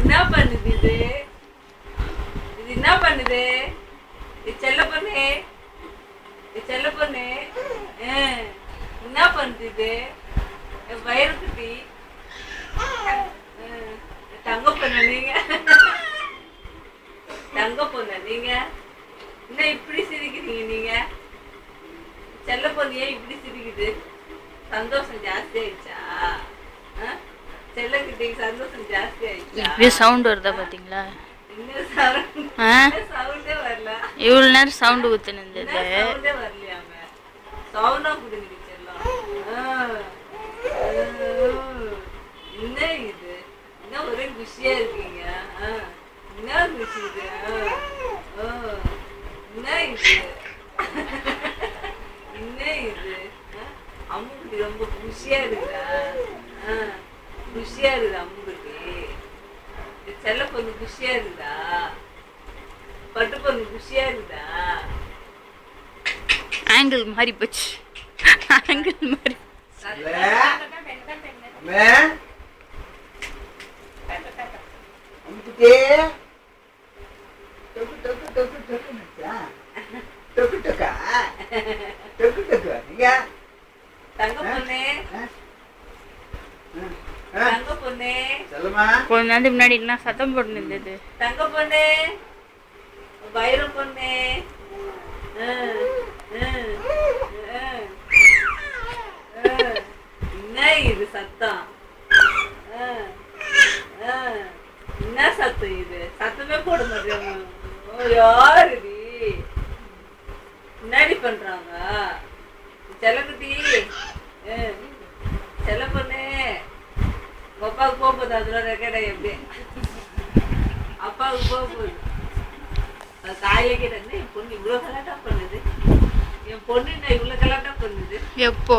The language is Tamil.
என்ன பண்ணுது இது? இது என்ன பண்ணுது? இது செல்ல பொண்ணு, இது செல்ல பொண்ணு. என்ன பண்ணுது இது? வயிறு குட்டி. தங்க பொண்ணு நீங்க, தங்க பொண்ணு நீங்க. என்ன இப்படி சிரிக்கிறீங்க நீங்க? செல்ல பொண்ணு ஏன் இப்படி சிரிக்குது? சந்தோஷம் ஜாஸ்தி ஆயிடுச்சா? செல்லக்கிட்டீங்க சந்தோஷம் ஜாஸ்தி ஆயிடுச்சா? இப்படி சவுண்ட் வருதா பாத்தீங்களா? இன்னும் சவுண்டே வரல. இவ்வளவு நேரம் சவுண்ட் ஊத்துனது சவுண்டே வரலையாம. சவுண்டா குடுங்க செல்லம். என்ன இது? என்ன ஒரே குஷியா இருக்கீங்க? என்ன குஷி இது? என்ன இது? என்ன இது? அம்முக்குட்டி ரொம்ப குஷியா இருக்குதா? குஷியா இருக்குதா அம்முக்குட்டி? செல்ல பொண்ணு குஷியா இருக்குதா? பட்டு பொண்ணு குஷியா இருக்குதா? ஆங்கிள் மாறி போச்சு. ஆங்கிள் மாறி தங்க பொண்ணு, தங்க பொண்ணு. கொஞ்ச நேரத்துக்கு முன்னாடி என்ன சத்தம் போட்டு இருந்தது? தங்க பொண்ணு, வைர பொண்ணு. என்ன இது சத்தம்? என்ன சத்தம் இது? சத்தமே போட மாட்டேங்க. யாரு முன்னாடி பண்றாங்க? செல்லக்குட்டி, செல்ல பொண்ணு. அப்பாவுக்கு போகுது, அதெல்லாம் ரெக்கார்ட் ஆகி எப்படி அப்பாவுக்கு போகுது. அது காலையில கேட்டேன், என் பொண்ணு இவ்வளவு கலாட்டா பண்ணுது, என் பொண்ணு என்ன இவ்வளவு கலாட்டா பண்ணுது? எப்போ?